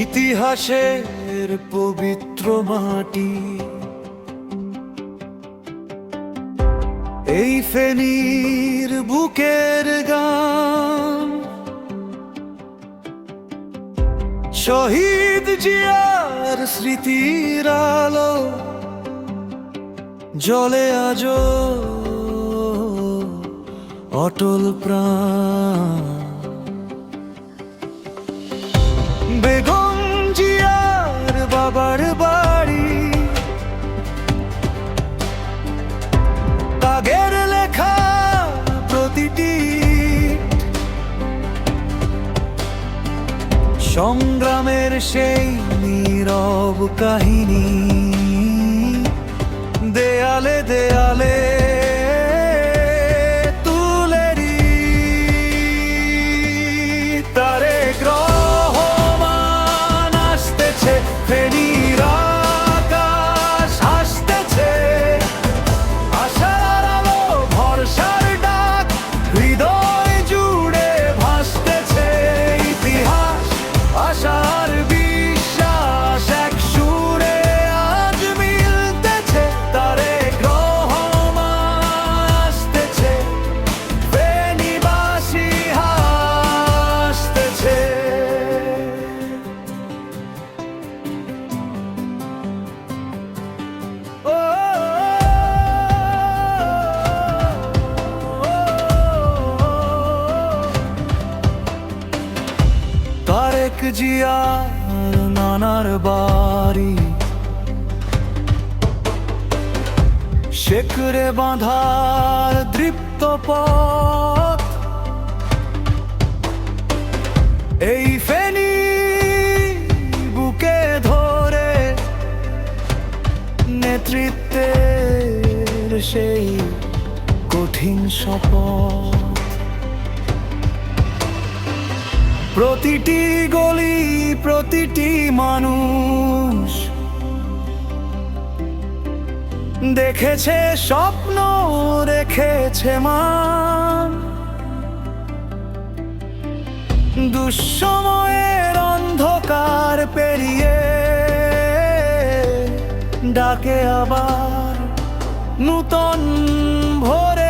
ইতিহাসের পবিত্র মাটি, এই ফেনীর বুকের গান। শহীদ জিয়ার স্মৃতির আলো জ্বলে আজো অটল প্রাণ। বেগম জিয়ার বাবার বাড়ি, তাগের লেখা প্রতিটি সংগ্রামের সেই নীরব কাহিনী, দেয়ালে দেয়ালে তুলেরি তারে গ্রহমান আসতেছে, ফেনীর আকাশ আসতেছে, আশার আলো ভরসার ডাক হৃদয় জুড়ে ভাসতেছে। ইতিহাস আশার বিশ্বাস এক সুরে আজ মিলতেছে, তারে গ্রহমান আসতেছে, ফেনীবাসী হাসতেছে। তারেক জিয়ার নানার বাড়ি, শেকড়ে বাঁধার দৃপ্ত পথ, এই ফেনী বুকে ধরে নেতৃত্বের সেই কঠিন শপথ। প্রতিটি গলি প্রতিটি মানুষ দেখেছে স্বপ্ন, রেখেছে মান। দুঃসময়ের অন্ধকার পেরিয়ে ডাকে আবার নূতন ভোরে।